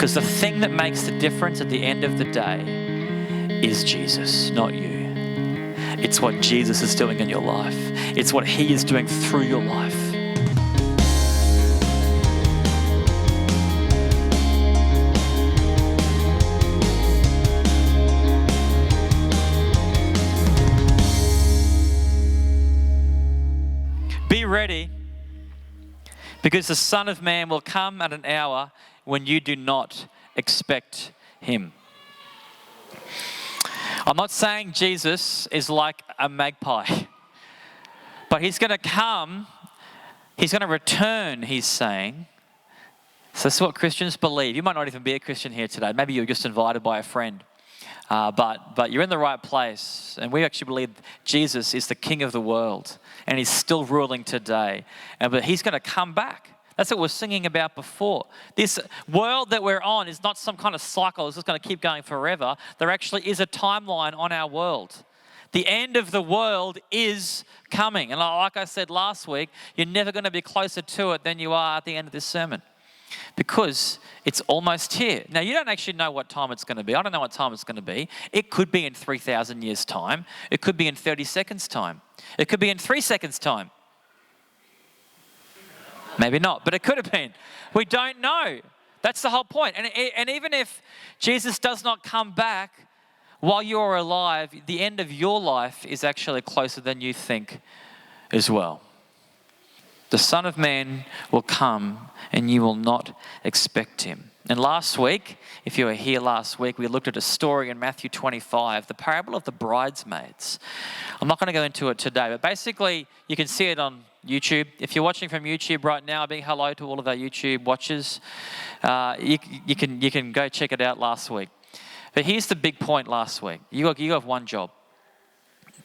Because the thing that makes the difference at the end of the day is Jesus, not you. It's what Jesus is doing in your life. It's what He is doing through your life. Be ready, because the Son of Man will come at an hour when you do not expect Him. I'm not saying Jesus is like a magpie, but He's going to come, He's going to return, He's saying. So this is what Christians believe. You might not even be a Christian here today. Maybe you're just invited by a friend. But you're in the right place. And we actually believe Jesus is the King of the world. And He's still ruling today. But He's going to come back. That's what we're singing about before. This world that we're on is not some kind of cycle. It's just going to keep going forever. There actually is a timeline on our world. The end of the world is coming. And like I said last week, you're never going to be closer to it than you are at the end of this sermon. Because it's almost here. Now, you don't actually know what time it's going to be. I don't know what time it's going to be. It could be in 3,000 years' time. It could be in 30 seconds' time. It could be in 3 seconds' time. Maybe not, but it could have been. We don't know. That's the whole point. And even if Jesus does not come back while you're alive, the end of your life is actually closer than you think as well. The Son of Man will come and you will not expect Him. And last week, if you were here last week, we looked at a story in Matthew 25, the parable of the bridesmaids. I'm not going to go into it today, but basically you can see it on YouTube. If you're watching from YouTube right now, a big hello to all of our YouTube watchers. You can go check it out last week. But here's the big point last week. You have one job,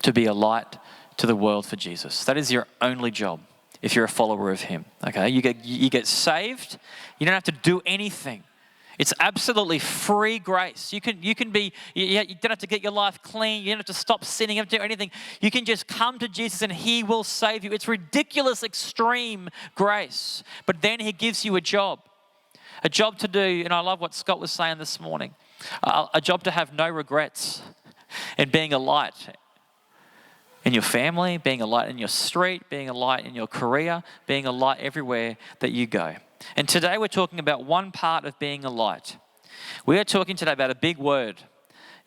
to be a light to the world for Jesus. That is your only job if you're a follower of Him. Okay, you get saved. You don't have to do anything. It's absolutely free grace. You don't have to get your life clean. You don't have to stop sinning. You don't have to do anything. You can just come to Jesus and He will save you. It's ridiculous, extreme grace. But then He gives you a job to do. And I love what Scott was saying this morning. A job to have no regrets in being a light in your family, being a light in your street, being a light in your career, being a light everywhere that you go. And today we're talking about one part of being a light. We are talking today about a big word.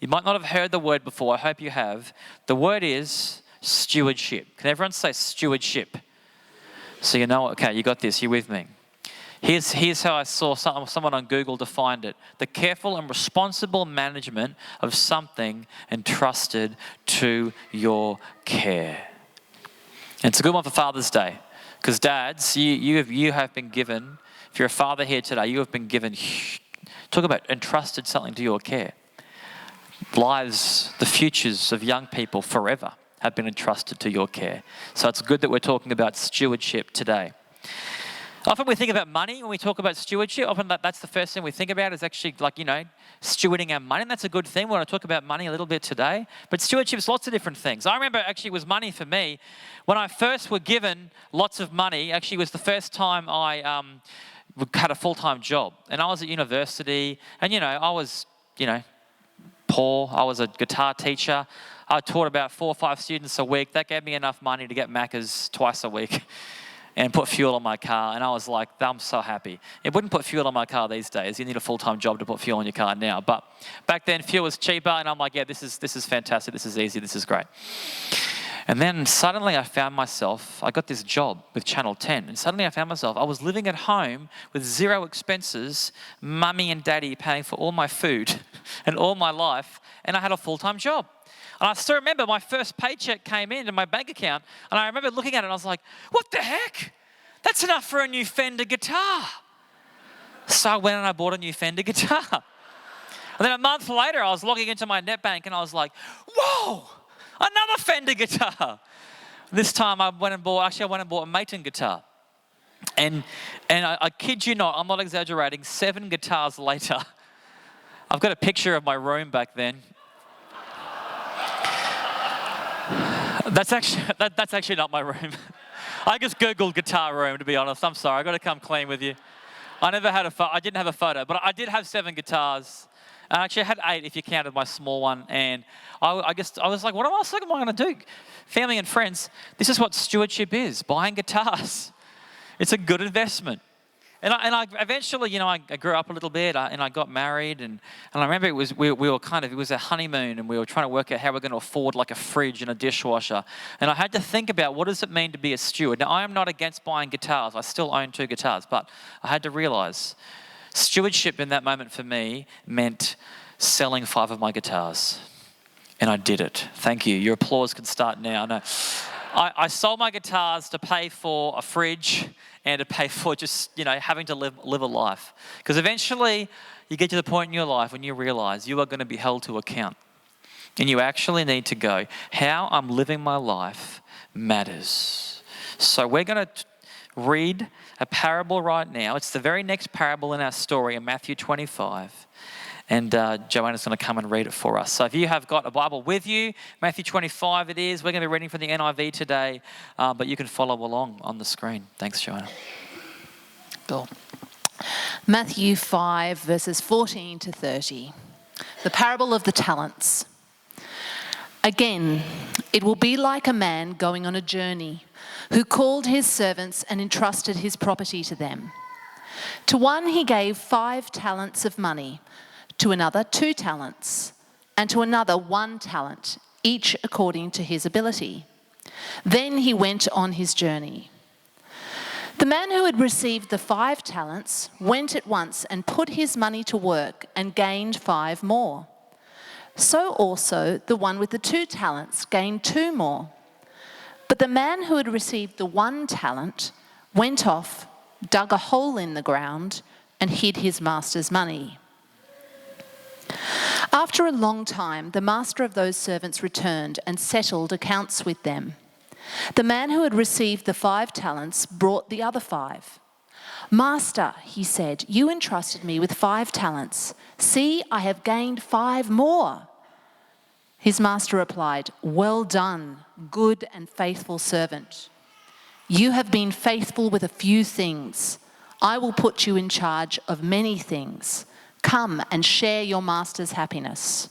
You might not have heard the word before. I hope you have. The word is stewardship. Can everyone say stewardship? So you know, okay, you got this. You're with me. Here's how I saw someone on Google defined it. The careful and responsible management of something entrusted to your care. And it's a good one for Father's Day. Because dads, you have been given, if you're a father here today, you have been given, talk about entrusted something to your care. Lives, the futures of young people forever have been entrusted to your care. So it's good that we're talking about stewardship today. Often we think about money when we talk about stewardship. Often that's the first thing we think about is actually stewarding our money. And that's a good thing. We want to talk about money a little bit today. But stewardship is lots of different things. I remember actually it was money for me. When I first were given lots of money, actually it was the first time I had a full-time job. And I was at university and, I was, poor. I was a guitar teacher. I taught about 4 or 5 students a week. That gave me enough money to get Macca's twice a week. And put fuel on my car, and I was like, I'm so happy. It wouldn't put fuel on my car these days. You need a full-time job to put fuel on your car now. But back then, fuel was cheaper, and I'm like, yeah, this is fantastic. This is easy. This is great. And then suddenly I found myself, I got this job with Channel 10, and suddenly I found myself, I was living at home with 0 expenses, mummy and daddy paying for all my food and all my life, and I had a full-time job. And I still remember my first paycheck came into my bank account, and I remember looking at it and I was like, what the heck? That's enough for a new Fender guitar. So I went and I bought a new Fender guitar. And then a month later, I was logging into my net bank and I was like, whoa, another Fender guitar. This time I went and bought a Maton guitar. And I kid you not, I'm not exaggerating, 7 guitars later, I've got a picture of my room back then. That's actually not my room. I just Googled guitar room, to be honest. I'm sorry. I've got to come clean with you. I didn't have a photo, but I did have 7 guitars. Actually, I had 8 if you counted my small one. And I was like, what am I going to do? Family and friends, this is what stewardship is, buying guitars. It's a good investment. And I eventually, I grew up a little bit and I got married. And I remember it was a honeymoon and we were trying to work out how we're going to afford like a fridge and a dishwasher. And I had to think about what does it mean to be a steward. Now, I am not against buying guitars. I still own 2 guitars. But I had to realize stewardship in that moment for me meant selling 5 of my guitars. And I did it. Thank you. Your applause can start now. No. I sold my guitars to pay for a fridge and to pay for just, having to live a life. Because eventually you get to the point in your life when you realize you are going to be held to account. And you actually need to go, how I'm living my life matters. So we're going to read a parable right now. It's the very next parable in our story in Matthew 25. And Joanna's going to come and read it for us. So if you have got a Bible with you, Matthew 25 it is. We're going to be reading from the NIV today, but you can follow along on the screen. Thanks, Joanna. Cool. Matthew 5, verses 14 to 30. The parable of the talents. Again, it will be like a man going on a journey who called his servants and entrusted his property to them. To one he gave 5 talents of money, to another 2 talents, and to another 1 talent, each according to his ability. Then he went on his journey. The man who had received the 5 talents went at once and put his money to work and gained 5 more. So also the one with the 2 talents gained 2 more. But the man who had received the 1 talent went off, dug a hole in the ground, and hid his master's money. After a long time, the master of those servants returned and settled accounts with them. The man who had received the 5 talents brought the other 5. Master, he said, you entrusted me with 5 talents. See, I have gained 5 more. His master replied, well done, good and faithful servant. You have been faithful with a few things. I will put you in charge of many things. Come and share your master's happiness.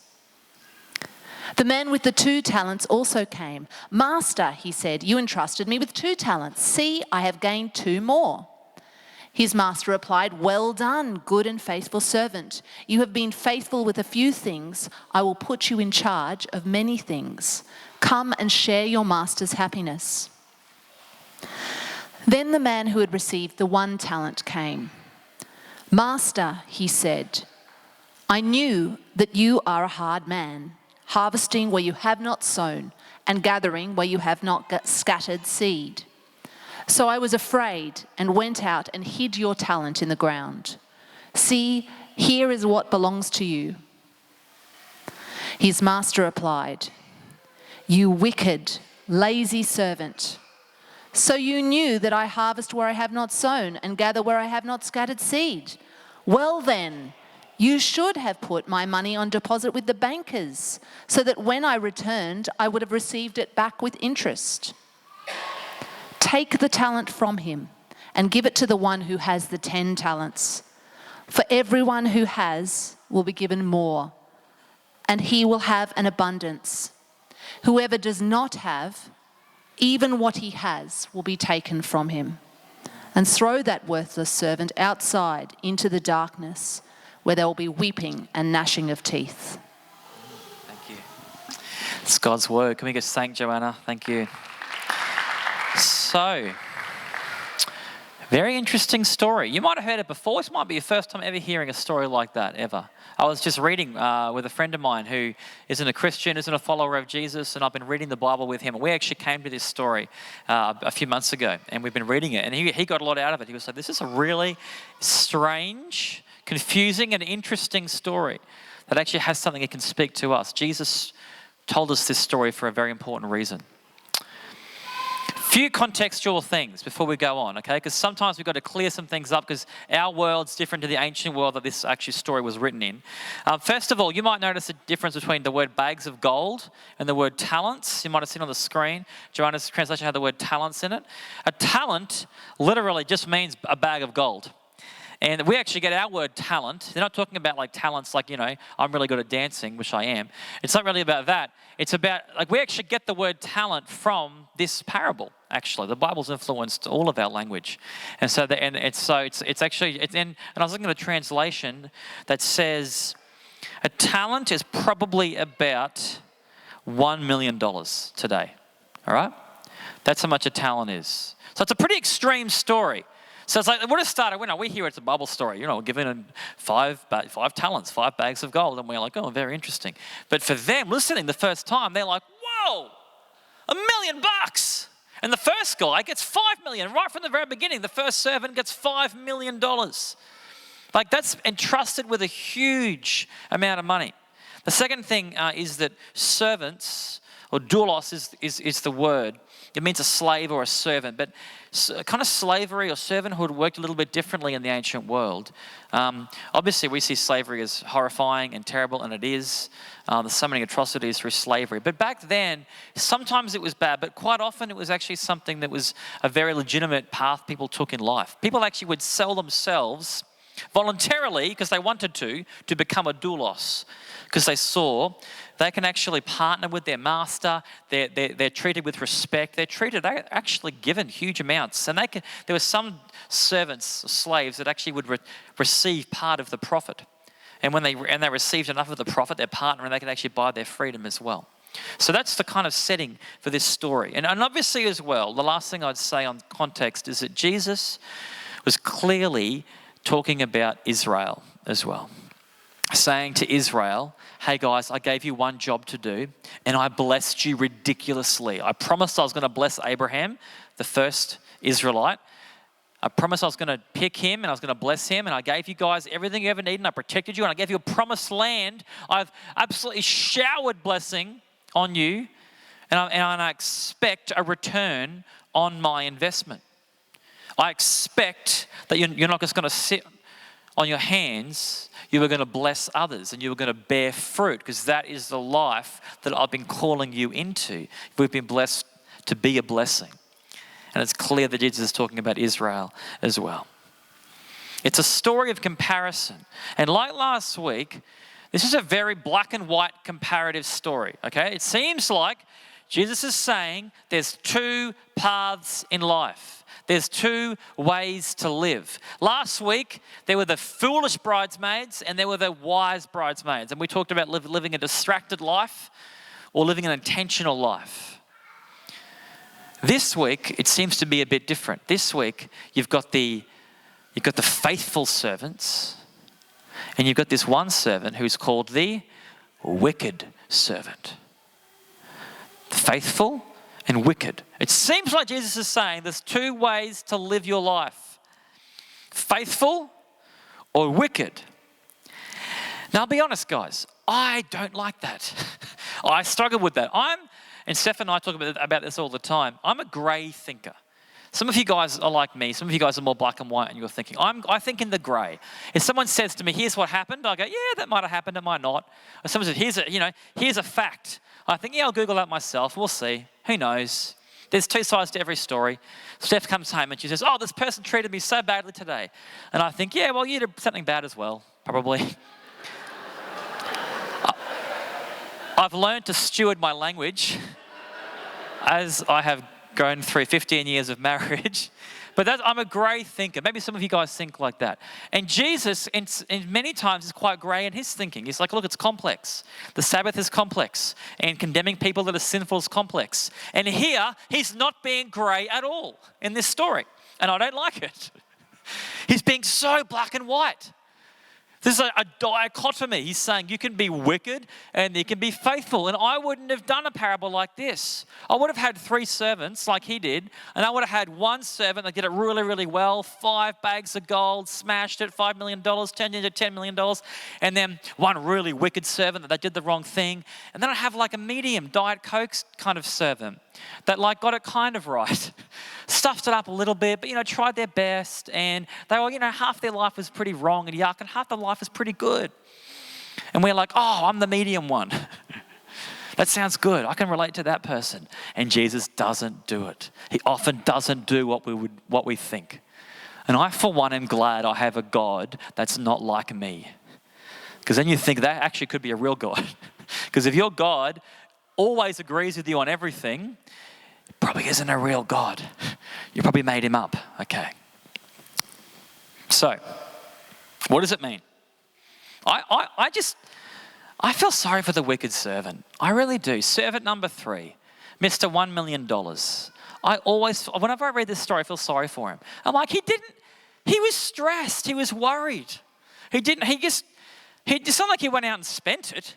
The man with the 2 talents also came. Master, he said, you entrusted me with 2 talents. See, I have gained 2 more. His master replied, well done, good and faithful servant. You have been faithful with a few things. I will put you in charge of many things. Come and share your master's happiness. Then the man who had received the 1 talent came. Master, he said, I knew that you are a hard man, harvesting where you have not sown and gathering where you have not scattered seed. So I was afraid and went out and hid your talent in the ground. See, here is what belongs to you. His master replied, you wicked, lazy servant. So you knew that I harvest where I have not sown and gather where I have not scattered seed. Well then, you should have put my money on deposit with the bankers, so that when I returned, I would have received it back with interest. Take the talent from him and give it to the one who has the 10 talents. For everyone who has will be given more, and he will have an abundance. Whoever does not have, even what he has will be taken from him. And throw that worthless servant outside into the darkness, where there will be weeping and gnashing of teeth. Thank you. It's God's word. Can we just thank Joanna? Thank you. So, very interesting story. You might have heard it before. This might be your first time ever hearing a story like that, ever. I was just reading with a friend of mine who isn't a Christian, isn't a follower of Jesus, and I've been reading the Bible with him. And we actually came to this story a few months ago, and we've been reading it. And he got a lot out of it. He was like, this is a really strange, confusing, and interesting story that actually has something it can speak to us. Jesus told us this story for a very important reason. Few contextual things before we go on, okay? Because sometimes we've got to clear some things up because our world's different to the ancient world that this actually story was written in. First of all, you might notice a difference between the word bags of gold and the word talents. You might have seen on the screen, Joanna's translation had the word talents in it. A talent literally just means a bag of gold. And we actually get our word talent. They're not talking about like talents like, I'm really good at dancing, which I am. It's not really about that. It's about, like, we actually get the word talent from this parable, actually. The Bible's influenced all of our language. And so, it's actually, and I was looking at a translation that says a talent is probably about $1 million today, all right? That's how much a talent is. So it's a pretty extreme story. So it's like, it would have started, we hear it's a Bible story, given 5 talents, 5 bags of gold, and we're like, oh, very interesting. But for them, listening the first time, they're like, whoa, $1 million. And the first guy gets 5 million. Right from the very beginning, the first servant gets $5 million. Like, that's entrusted with a huge amount of money. The second thing is that servants, or doulos is the word. It means a slave or a servant, but kind of slavery or servanthood worked a little bit differently in the ancient world. Obviously, we see slavery as horrifying and terrible, and it is. There's so many atrocities through slavery. But back then, sometimes it was bad, but quite often it was actually something that was a very legitimate path people took in life. People actually would sell themselves voluntarily, because they wanted to become a doulos, because they saw they can actually partner with their master. They're treated with respect. They're actually given huge amounts. And there were some servants, slaves, that actually would receive part of the profit. And when they received enough of the profit, their partner, and they could actually buy their freedom as well. So that's the kind of setting for this story. And obviously as well, the last thing I'd say on context is that Jesus was clearly talking about Israel as well. Saying to Israel, hey guys, I gave you one job to do and I blessed you ridiculously. I promised I was going to bless Abraham, the first Israelite. I promised I was going to pick him and I was going to bless him, and I gave you guys everything you ever needed, and I protected you, and I gave you a promised land. I've absolutely showered blessing on you, and I expect a return on my investment. I expect that you're not just going to sit on your hands. You are going to bless others, and you are going to bear fruit, because that is the life that I've been calling you into. We've been blessed to be a blessing. And it's clear that Jesus is talking about Israel as well. It's a story of comparison. And like last week, this is a very black and white comparative story, okay? It seems like Jesus is saying there's 2 paths in life. There's 2 ways to live. Last week, there were the foolish bridesmaids and there were the wise bridesmaids. And we talked about living a distracted life or living an intentional life. This week, it seems to be a bit different. This week, you've got the faithful servants, and you've got this one servant who's called the wicked servant. Faithful and wicked. It seems like Jesus is saying there's 2 ways to live your life. Faithful or wicked. Now, I'll be honest, guys. I don't like that. I struggle with that. And Steph and I talk about this all the time. I'm a grey thinker. Some of you guys are like me. Some of you guys are more black and white in your thinking. I think in the grey. If someone says to me, here's what happened, I go, yeah, that might have happened, it might not. Or someone says, here's a fact. I think, yeah, I'll Google that myself. We'll see. Who knows? There's 2 sides to every story. Steph comes home and she says, oh, this person treated me so badly today. And I think, yeah, well, you did something bad as well, probably. I've learned to steward my language as I have grown through 15 years of marriage. But I'm a grey thinker. Maybe some of you guys think like that. And Jesus, in many times, is quite grey in his thinking. He's like, look, it's complex. The Sabbath is complex. And condemning people that are sinful is complex. And here, he's not being grey at all in this story. And I don't like it. He's being so black and white. This is a dichotomy. He's saying you can be wicked and you can be faithful. And I wouldn't have done a parable like this. I would have had 3 servants like he did. And I would have had 1 servant that did it really, really well. 5 bags of gold, smashed it, $5 million, turned into $10 million. And then 1 really wicked servant that did the wrong thing. And then I have like a medium Diet Coke kind of servant that like got it kind of right. Stuffed it up a little bit, but tried their best. And they were, half their life was pretty wrong and yuck, and half their life is pretty good. And we're like, oh, I'm the medium one. That sounds good. I can relate to that person. And Jesus doesn't do it. He often doesn't do what we think. And I, for one, am glad I have a God that's not like me. Because then you think that actually could be a real God. Because if your God always agrees with you on everything, it probably isn't a real God. You probably made him up. Okay. So, what does it mean? I feel sorry for the wicked servant. I really do. Servant number 3, Mr. $1 million. Whenever I read this story, I feel sorry for him. I'm like, he was stressed. He was worried. It's not like he went out and spent it.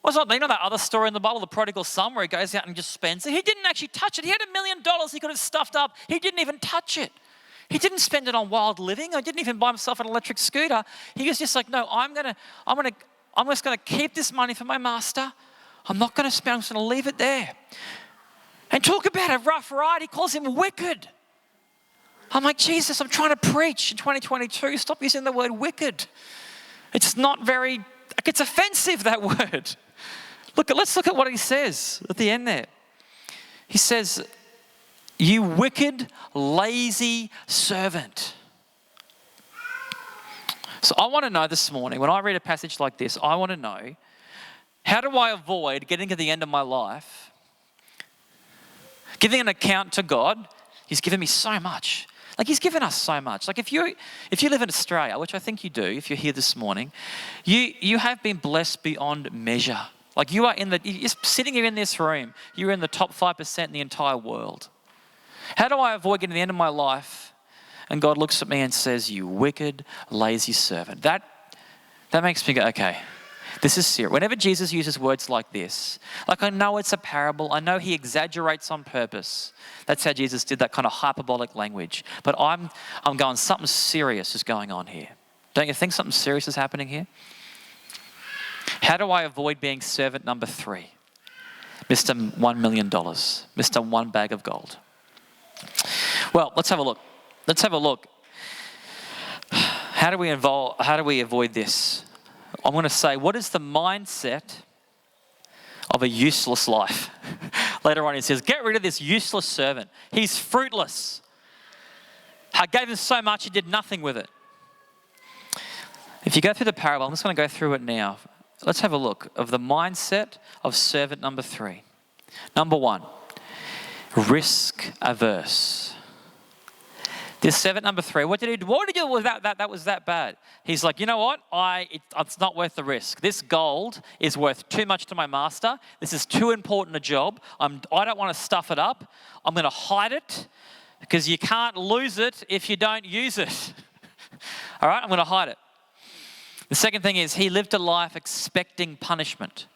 Wasn't you know that other story in the Bible, the prodigal son, where he goes out and just spends it? He didn't actually touch it. He had $1 million he could have stuffed up. He didn't even touch it. He didn't spend it on wild living. He didn't even buy himself an electric scooter. He was just like, no, I'm just gonna keep this money for my master. I'm not gonna spend, I'm just gonna leave it there. And talk about a rough ride. He calls him wicked. I'm like, Jesus, I'm trying to preach in 2022. Stop using the word wicked. It's not very, it's offensive, that word. Let's look at what he says at the end there. He says, you wicked, lazy servant. So I want to know this morning, when I read a passage like this, I want to know, how do I avoid getting to the end of my life, giving an account to God? He's given me so much. Like, he's given us so much. Like, if you live in Australia, which I think you do, if you're here this morning, you have been blessed beyond measure. Like, you're sitting here in this room, you're in the top 5% in the entire world. How do I avoid getting to the end of my life and God looks at me and says, you wicked, lazy servant? That makes me go, okay, this is serious. Whenever Jesus uses words like this, like, I know it's a parable. I know he exaggerates on purpose. That's how Jesus did that kind of hyperbolic language. But I'm going, something serious is going on here. Don't you think something serious is happening here? How do I avoid being servant number 3? Mr. $1 million, Mr. one bag of gold. Well, let's have a look. How do we avoid this? I'm going to say, what is the mindset of a useless life? Later on he says, get rid of this useless servant. He's fruitless. I gave him so much, he did nothing with it. If you go through the parable, I'm just going to go through it now. Let's have a look of the mindset of servant number 3. Number 1, risk averse. This servant number 3, what did he do? What did he do with that was that bad? He's like, you know what? It's not worth the risk. This gold is worth too much to my master. This is too important a job. I don't want to stuff it up. I'm going to hide it because you can't lose it if you don't use it. All right, I'm going to hide it. The second thing is he lived a life expecting punishment.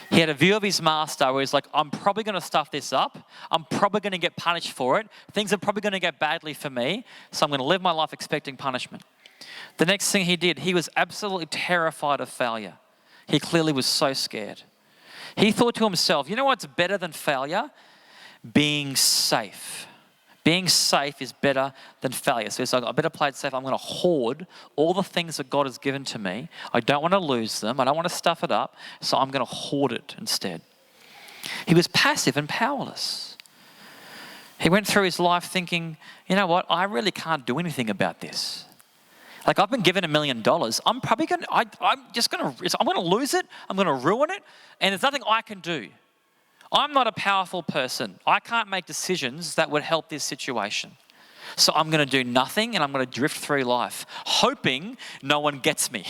He had a view of his master where he's like, I'm probably going to stuff this up. I'm probably going to get punished for it. Things are probably going to get badly for me. So I'm going to live my life expecting punishment. The next thing he did, he was absolutely terrified of failure. He clearly was so scared. He thought to himself, you know what's better than failure? Being safe. Being safe is better than failure. So he's like, I better play it safe. I'm going to hoard all the things that God has given to me. I don't want to lose them. I don't want to stuff it up. So I'm going to hoard it instead. He was passive and powerless. He went through his life thinking, you know what? I really can't do anything about this. Like, I've been given $1 million. I'm going to lose it. I'm going to ruin it. And there's nothing I can do. I'm not a powerful person. I can't make decisions that would help this situation. So I'm going to do nothing and I'm going to drift through life, hoping no one gets me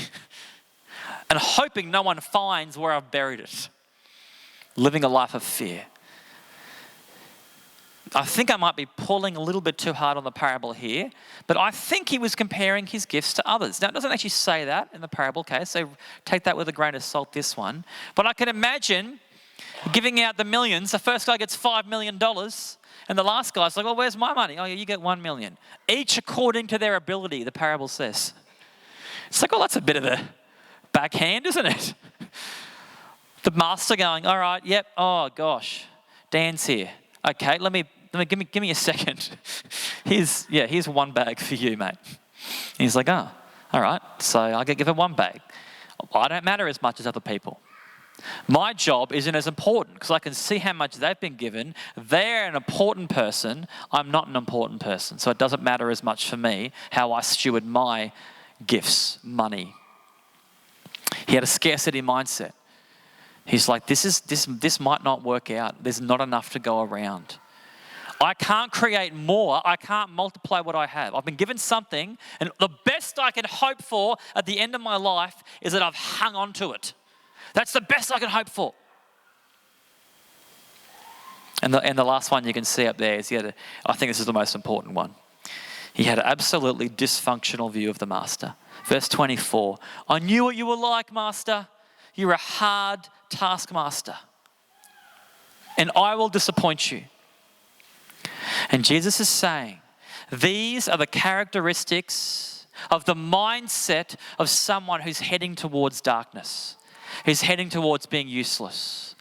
and hoping no one finds where I've buried it. Living a life of fear. I think I might be pulling a little bit too hard on the parable here, but I think he was comparing his gifts to others. Now, it doesn't actually say that in the parable, okay? So take that with a grain of salt, this one. But I can imagine giving out the millions. The first guy gets $5 million and the last guy's like, well, where's my money? Oh, yeah, you get 1 million. Each according to their ability, the parable says. It's like, well, that's a bit of a backhand, isn't it? The master going, all right, yep, oh gosh, Dan's here. Okay, give me a second. Here's 1 bag for you, mate. And he's like, oh, all right, so I get given 1 bag. I don't matter as much as other people. My job isn't as important because I can see how much they've been given. They're an important person. I'm not an important person. So it doesn't matter as much for me how I steward my gifts, money. He had a scarcity mindset. He's like, this might not work out. There's not enough to go around. I can't create more. I can't multiply what I have. I've been given something, and the best I can hope for at the end of my life is that I've hung on to it. That's the best I can hope for. And the last one you can see up there is I think this is the most important one. He had an absolutely dysfunctional view of the master. Verse 24, I knew what you were like, master. You're a hard taskmaster, and I will disappoint you. And Jesus is saying, these are the characteristics of the mindset of someone who's heading towards darkness, who's heading towards being useless.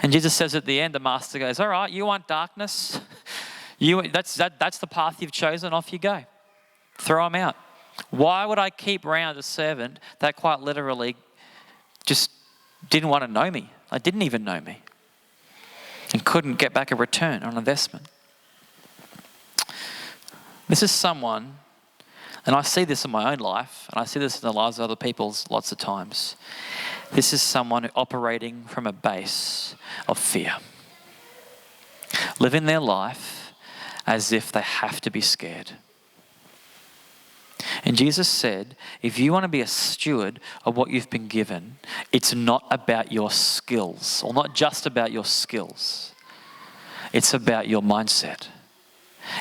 And Jesus says at the end, the master goes, all right, you want darkness? That's the path you've chosen, off you go. Throw them out. Why would I keep around a servant that quite literally just didn't want to know me? I didn't even know me. And couldn't get back a return on investment. This is someone, and I see this in my own life, and I see this in the lives of other people lots of times. This is someone operating from a base of fear. Living their life as if they have to be scared. And Jesus said, if you want to be a steward of what you've been given, it's not about your skills, or not just about your skills. It's about your mindset.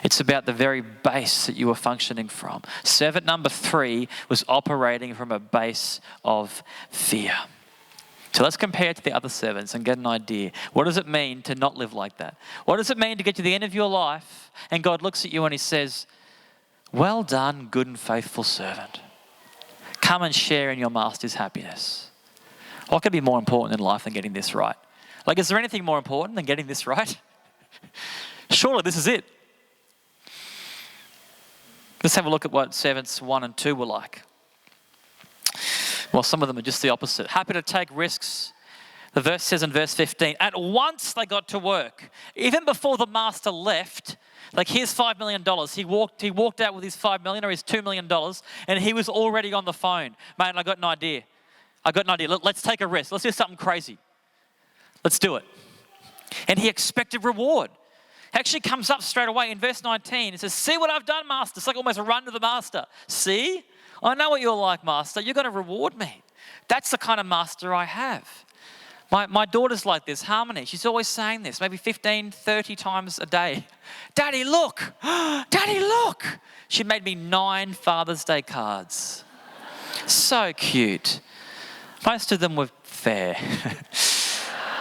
It's about the very base that you were functioning from. Servant number 3 was operating from a base of fear. So let's compare it to the other servants and get an idea. What does it mean to not live like that? What does it mean to get to the end of your life and God looks at you and he says, well done, good and faithful servant. Come and share in your master's happiness. What could be more important in life than getting this right? Like, is there anything more important than getting this right? Surely this is it. Let's have a look at what servants 1 and 2 were like. Well, some of them are just the opposite. Happy to take risks. The verse says in verse 15, at once they got to work. Even before the master left, like, here's $5 million. He walked out with his $5 million or his $2 million, and he was already on the phone. Mate, I got an idea. Let's take a risk. Let's do something crazy. Let's do it. And he expected reward. Actually comes up straight away in verse 19. It says, see what I've done, master. It's like almost a run to the master. See? I know what you're like, master. You're going to reward me. That's the kind of master I have. My daughter's like this, Harmony. She's always saying this, maybe 15, 30 times a day. Daddy, look. Daddy, look. She made me 9 Father's Day cards. So cute. Most of them were fair.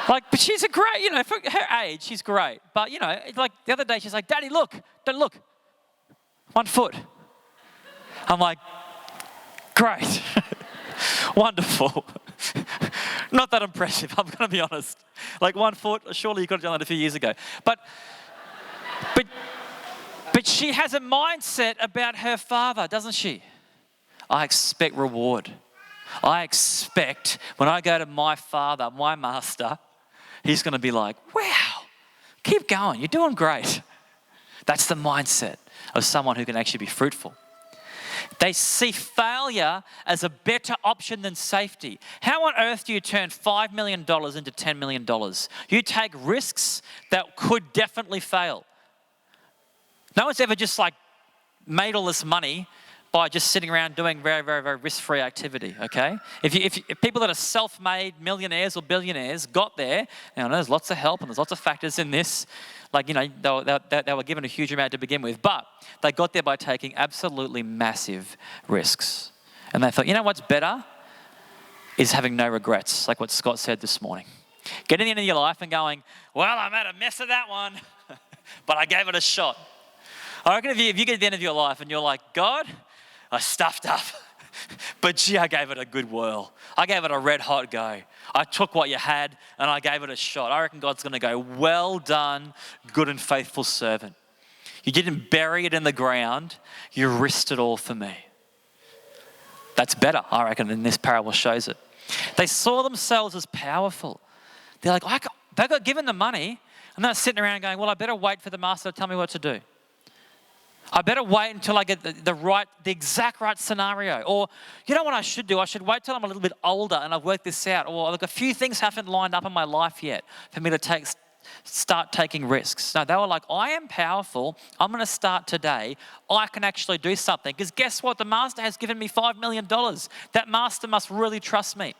But she's a great, for her age, she's great. But, like the other day, she's like, Daddy, look. Don't look. 1 foot. I'm like, great. Wonderful. Not that impressive, I'm going to be honest. Like 1 foot, surely you could have done that a few years ago. But she has a mindset about her father, doesn't she? I expect reward. I expect when I go to my father, my master, he's going to be like, wow, keep going, you're doing great. That's the mindset of someone who can actually be fruitful. They see failure as a better option than safety. How on earth do you turn $5 million into $10 million? You take risks that could definitely fail. No one's ever just made all this money by just sitting around doing very, very, very risk-free activity, okay? If people that are self-made millionaires or billionaires got there, now there's lots of help and there's lots of factors in this. They were given a huge amount to begin with, but they got there by taking absolutely massive risks. And they thought, what's better is having no regrets, like what Scott said this morning. Getting to the end of your life and going, well, I made a mess of that one, but I gave it a shot. I reckon if you get to the end of your life and you're like, God, I stuffed up, but gee, I gave it a good whirl. I gave it a red hot go. I took what you had and I gave it a shot. I reckon God's going to go, well done, good and faithful servant. You didn't bury it in the ground. You risked it all for me. That's better, I reckon, and this parable shows it. They saw themselves as powerful. They're like, they got given the money, and they're sitting around going, well, I better wait for the master to tell me what to do. I better wait until I get the exact right scenario. Or, you know what I should do? I should wait till I'm a little bit older and I've worked this out. Or, like, a few things haven't lined up in my life yet for me to start taking risks. No, they were like, I am powerful. I'm going to start today. I can actually do something. Because guess what? The master has given me $5 million. That master must really trust me.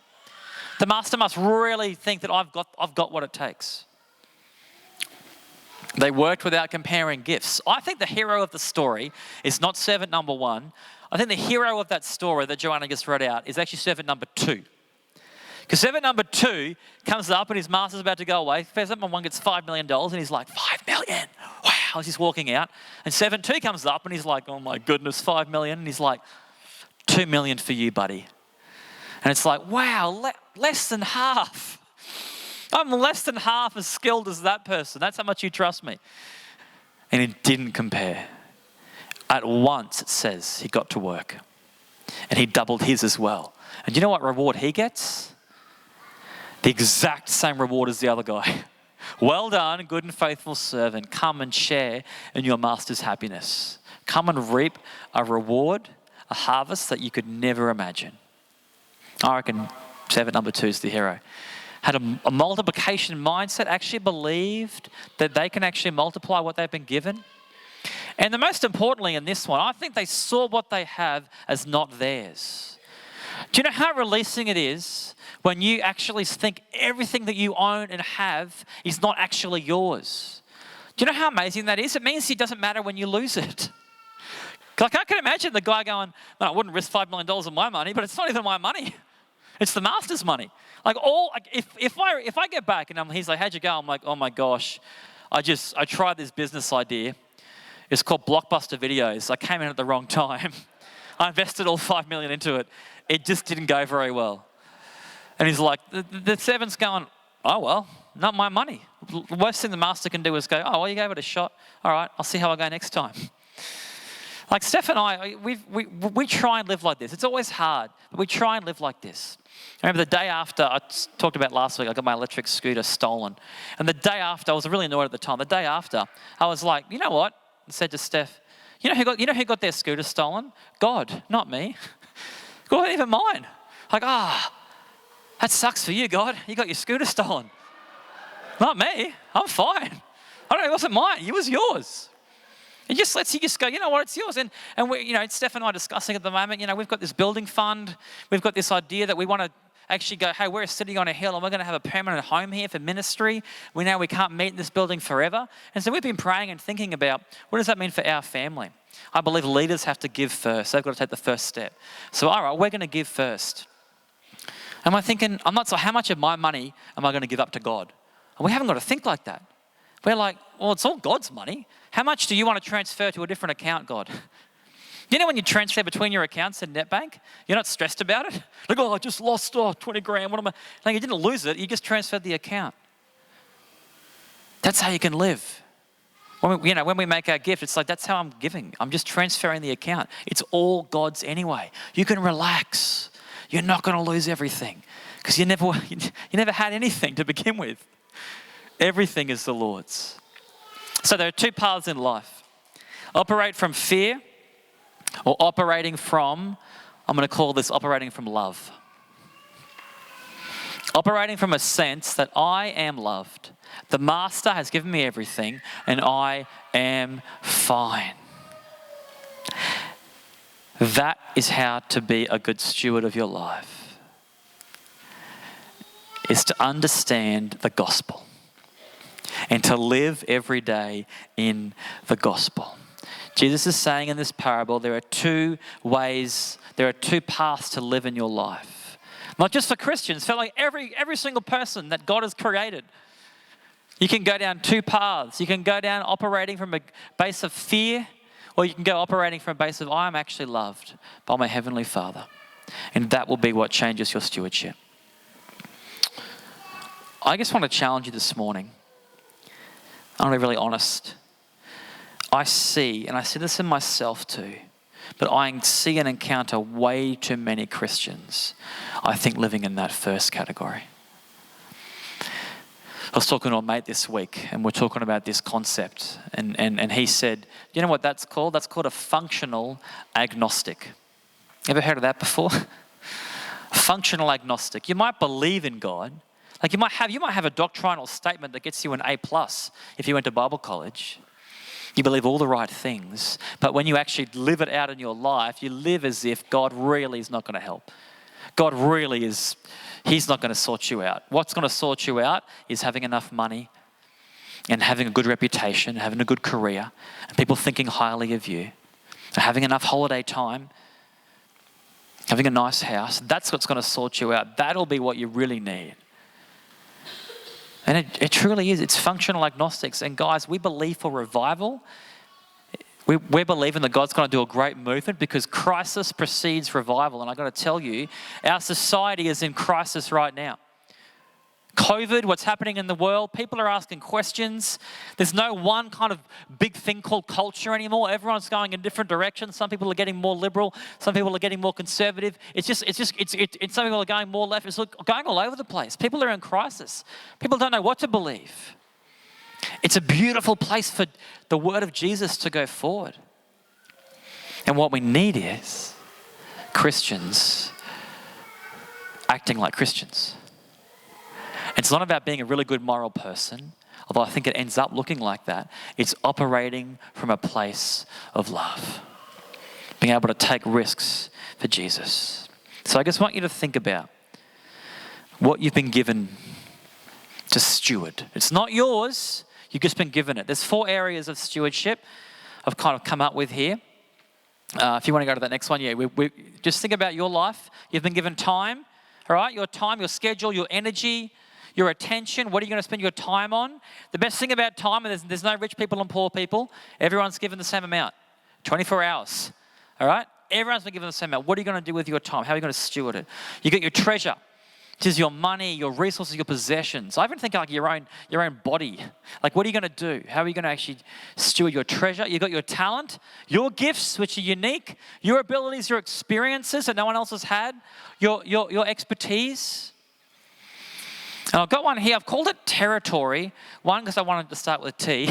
The master must really think that I've got what it takes. They worked without comparing gifts. I think the hero of the story is not servant number one. I think the hero of that story that Joanna just read out is actually servant number two. Because servant number two comes up and his master's about to go away. Servant number one gets $5 million and he's like, $5 million, wow, as he's walking out. And servant two comes up and he's like, oh my goodness, $5 million. And he's like, $2 million for you, buddy. And it's like, wow, less than half. I'm less than half as skilled as that person. That's how much you trust me. And it didn't compare. At once, it says, he got to work. And he doubled his as well. And you know what reward he gets? The exact same reward as the other guy. Well done, good and faithful servant. Come and share in your master's happiness. Come and reap a reward, a harvest that you could never imagine. I reckon servant number two is the hero. Had a multiplication mindset, actually believed that they can actually multiply what they've been given. And the most importantly in this one, I think they saw what they have as not theirs. Do you know how releasing it is when you actually think everything that you own and have is not actually yours? Do you know how amazing that is? It means it doesn't matter when you lose it. Like, I can imagine the guy going, no, I wouldn't risk $5 million of my money, but it's not even my money. It's the master's money. Like, if I get back and he's like, how'd you go? I'm like, oh my gosh, I tried this business idea. It's called Blockbuster Videos. I came in at the wrong time. I invested all $5 million into it. It just didn't go very well. And he's like, the servant's going, oh well, not my money. The worst thing the master can do is go, oh well, you gave it a shot. All right, I'll see how I go next time. Like Steph and I, we try and live like this. It's always hard, but we try and live like this. I remember the day after, I talked about last week, I got my electric scooter stolen. And the day after, I was really annoyed at the time. The day after, I was like, you know what? I said to Steph, you know who got their scooter stolen? God, not me. God wasn't even mine. Like, that sucks for you, God. You got your scooter stolen. Not me. I'm fine. I don't know, it wasn't mine. It was yours. It just lets you just go, you know what, it's yours. And we, Steph and I are discussing at the moment, we've got this building fund. We've got this idea that we want to actually go, hey, we're sitting on a hill and we're going to have a permanent home here for ministry. We know we can't meet in this building forever. And so we've been praying and thinking about, what does that mean for our family? I believe leaders have to give first. They've got to take the first step. So, all right, we're going to give first. And I'm thinking, so how much of my money am I going to give up to God? And we haven't got to think like that. We're like, well, it's all God's money. How much do you want to transfer to a different account, God? You know when you transfer between your accounts in NetBank, you're not stressed about it? Like, I just lost 20 grand. What am I? Like, you didn't lose it. You just transferred the account. That's how you can live. When we make our gift, it's like, that's how I'm giving. I'm just transferring the account. It's all God's anyway. You can relax. You're not going to lose everything because you never had anything to begin with. Everything is the Lord's. So there are two paths in life. Operate from fear or operating from, I'm going to call this operating from love. Operating from a sense that I am loved. The Master has given me everything and I am fine. That is how to be a good steward of your life. Is to understand the gospel and to live every day in the gospel. Jesus is saying in this parable, there are two paths to live in your life. Not just for Christians, for like every single person that God has created. You can go down two paths. You can go down operating from a base of fear, or you can go operating from a base of I am actually loved by my Heavenly Father. And that will be what changes your stewardship. I just want to challenge you this morning. I want to be really honest. I see, and I see this in myself too, But I see and encounter way too many Christians, I think, living in that first category. I was talking to a mate this week, and we're talking about this concept, and he said, you know what that's called? That's called a functional agnostic. Ever heard of that before? Functional agnostic. You might believe in God. Like you might have a doctrinal statement that gets you an A+ if you went to Bible college. You believe all the right things, but when you actually live it out in your life, you live as if God really is not going to help. God really is, he's not going to sort you out. What's going to sort you out is having enough money and having a good reputation, having a good career, and people thinking highly of you, and having enough holiday time, having a nice house. That's what's going to sort you out. That'll be what you really need. And it truly is. It's functional agnostics. And guys, we believe for revival. We're believing that God's going to do a great movement because crisis precedes revival. And I've got to tell you, our society is in crisis right now. COVID, what's happening in the world, people are asking questions. There's no one kind of big thing called culture anymore. Everyone's going in different directions. Some people are getting more liberal. Some people are getting more conservative. Some people are going more left. It's going all over the place. People are in crisis. People don't know what to believe. It's a beautiful place for the word of Jesus to go forward. And what we need is Christians acting like Christians. It's not about being a really good moral person, although I think it ends up looking like that. It's operating from a place of love, being able to take risks for Jesus. So I just want you to think about what you've been given to steward. It's not yours, you've just been given it. There's 4 areas of stewardship I've kind of come up with here. If you want to go to that next one, we just think about your life. You've been given time, all right? Your time, your schedule, your energy, your attention. What are you going to spend your time on? The best thing about time is there's no rich people and poor people. Everyone's given the same amount, 24 hours, all right? Everyone's been given the same amount. What are you going to do with your time? How are you going to steward it? You got your treasure, which is your money, your resources, your possessions. I even think like your own body. Like, what are you going to do? How are you going to actually steward your treasure? You got your talent, your gifts, which are unique, your abilities, your experiences that no one else has had, your expertise. And I've got one here. I've called it territory. 1, because I wanted to start with T.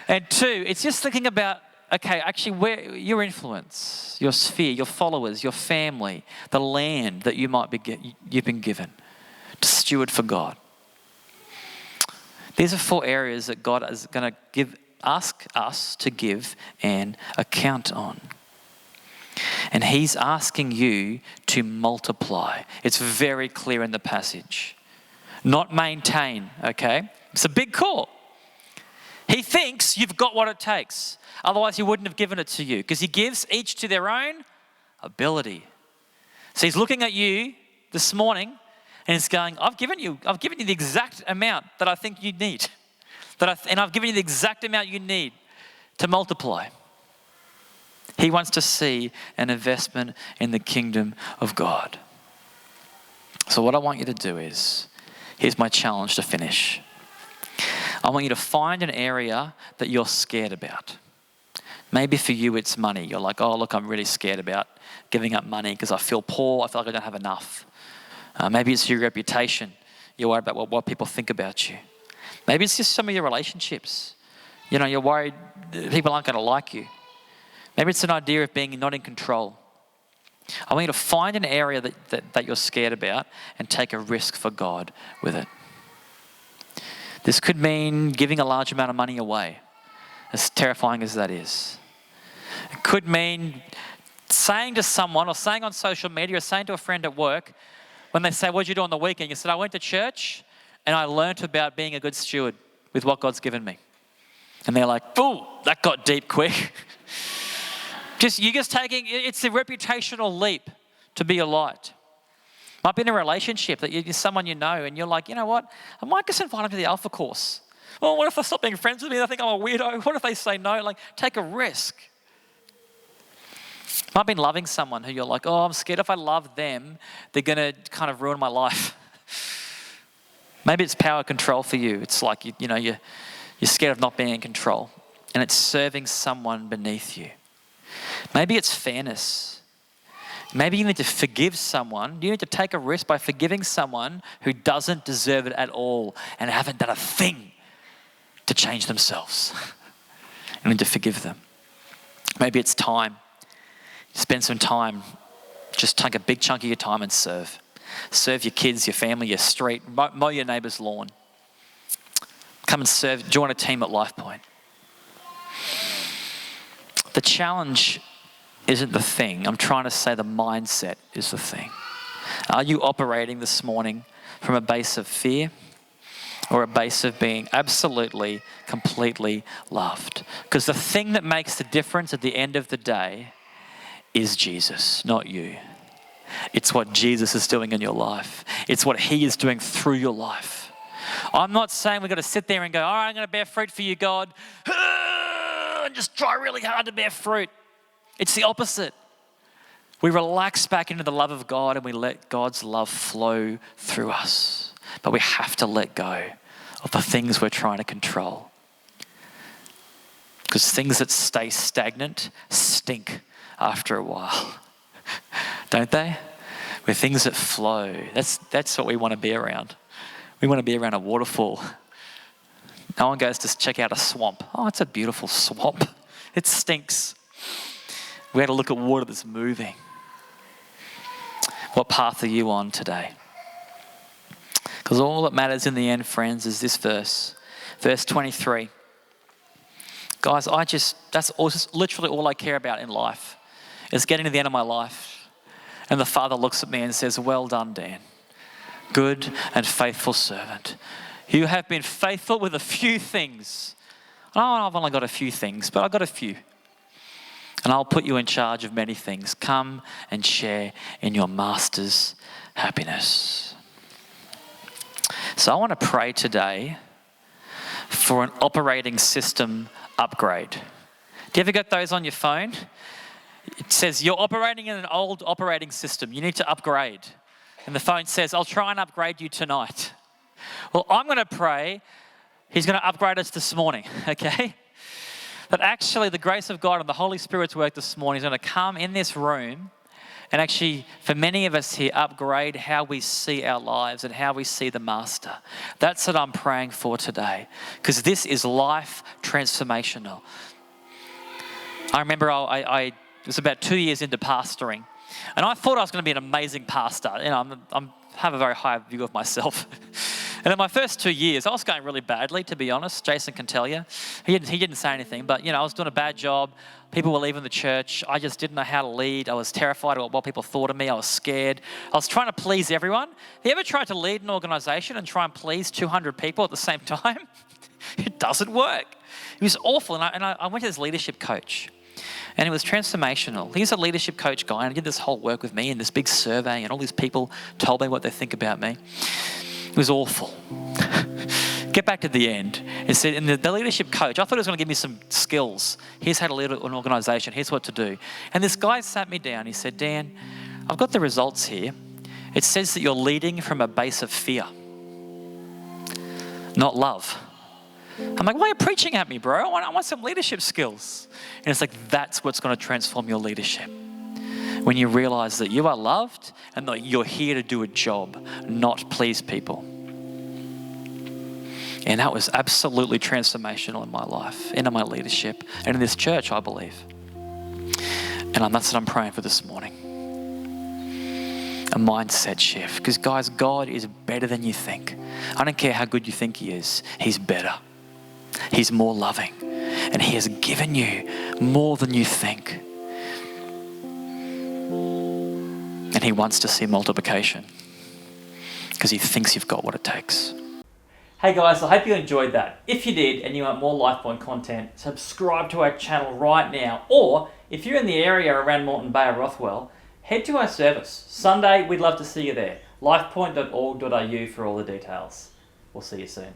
And 2, it's just thinking about, okay, actually where your influence, your sphere, your followers, your family, the land that you've been given to steward for God. These are 4 areas that God is going to ask us to give an account on. And he's asking you to multiply. It's very clear in the passage. Not maintain, okay? It's a big call. He thinks you've got what it takes. Otherwise, he wouldn't have given it to you because he gives each to their own ability. So he's looking at you this morning and he's going, I've given you the exact amount that I think you need. And I've given you the exact amount you need to multiply. He wants to see an investment in the kingdom of God. So what I want you to do is, here's my challenge to finish. I want you to find an area that you're scared about. Maybe for you it's money. You're like, oh, look, I'm really scared about giving up money because I feel poor. I feel like I don't have enough. Maybe it's your reputation. You're worried about what people think about you. Maybe it's just some of your relationships. You're worried that people aren't going to like you. Maybe it's an idea of being not in control. I want you to find an area that you're scared about and take a risk for God with it. This could mean giving a large amount of money away, as terrifying as that is. It could mean saying to someone or saying on social media or saying to a friend at work, when they say, what did you do on the weekend? You said, I went to church and I learnt about being a good steward with what God's given me. And they're like, ooh, that got deep quick. It's a reputational leap to be a light. Might be in a relationship that you're someone you know and you're like, you know what? I might just invite them to the Alpha course. Well, what if they stop being friends with me? They think I'm a weirdo. What if they say no? Like, take a risk. Might be loving someone who you're like, oh, I'm scared if I love them, they're going to kind of ruin my life. Maybe it's power control for you. It's like, you're scared of not being in control. And it's serving someone beneath you. Maybe it's fairness. Maybe you need to forgive someone. You need to take a risk by forgiving someone who doesn't deserve it at all and haven't done a thing to change themselves. You need to forgive them. Maybe it's time. Spend some time. Just take a big chunk of your time and serve. Serve your kids, your family, your street. Mow your neighbour's lawn. Come and serve. Join a team at Lifepoint. The challenge isn't the thing. I'm trying to say the mindset is the thing. Are you operating this morning from a base of fear or a base of being absolutely, completely loved? Because the thing that makes the difference at the end of the day is Jesus, not you. It's what Jesus is doing in your life. It's what he is doing through your life. I'm not saying we've got to sit there and go, all right, I'm going to bear fruit for you, God, and just try really hard to bear fruit. It's the opposite. We relax back into the love of God and we let God's love flow through us. But we have to let go of the things we're trying to control. Because things that stay stagnant stink after a while. Don't they? We're things that flow. That's what we want to be around. We want to be around a waterfall. No one goes to check out a swamp. Oh, it's a beautiful swamp. It stinks. We had to look at water that's moving. What path are you on today? Because all that matters in the end, friends, is this verse. Verse 23. Guys, that's literally all I care about in life, is getting to the end of my life. And the Father looks at me and says, well done, Dan. Good and faithful servant. You have been faithful with a few things. Oh, I've only got a few things, but I've got a few. And I'll put you in charge of many things. Come and share in your Master's happiness. So I want to pray today for an operating system upgrade. Do you ever get those on your phone? It says you're operating in an old operating system. You need to upgrade. And the phone says, I'll try and upgrade you tonight. Well, I'm going to pray he's going to upgrade us this morning, okay? That actually the grace of God and the Holy Spirit's work this morning is going to come in this room and actually, for many of us here, upgrade how we see our lives and how we see the Master. That's what I'm praying for today, because this is life transformational. I remember it was about 2 years into pastoring, and I thought I was going to be an amazing pastor. You know, I have a very high view of myself. And in my first 2 years, I was going really badly, to be honest. Jason can tell you. He didn't say anything, but I was doing a bad job. People were leaving the church. I just didn't know how to lead. I was terrified of what people thought of me. I was scared. I was trying to please everyone. Have you ever tried to lead an organization and try and please 200 people at the same time? It doesn't work. It was awful. And I went to this leadership coach. And it was transformational. He's a leadership coach guy, and he did this whole work with me and this big survey, and all these people told me what they think about me. It was awful. Get back to the end. It said, and the leadership coach, I thought he was going to give me some skills. Here's how to lead an organization. Here's what to do. And this guy sat me down. He said, Dan, I've got the results here. It says that you're leading from a base of fear, not love. I'm like, why are you preaching at me, bro? I want some leadership skills. And it's like, that's what's going to transform your leadership. When you realize that you are loved and that you're here to do a job, not please people. And that was absolutely transformational in my life, in my leadership, and in this church, I believe. And that's what I'm praying for this morning. A mindset shift. Because guys, God is better than you think. I don't care how good you think he is. He's better. He's more loving. And he has given you more than you think. And he wants to see multiplication because he thinks you've got what it takes. Hey guys, I hope you enjoyed that. If you did and you want more Lifepoint content, subscribe to our channel right now. Or if you're in the area around Moreton Bay or Rothwell, head to our service. Sunday, we'd love to see you there. lifepoint.org.au for all the details. We'll see you soon.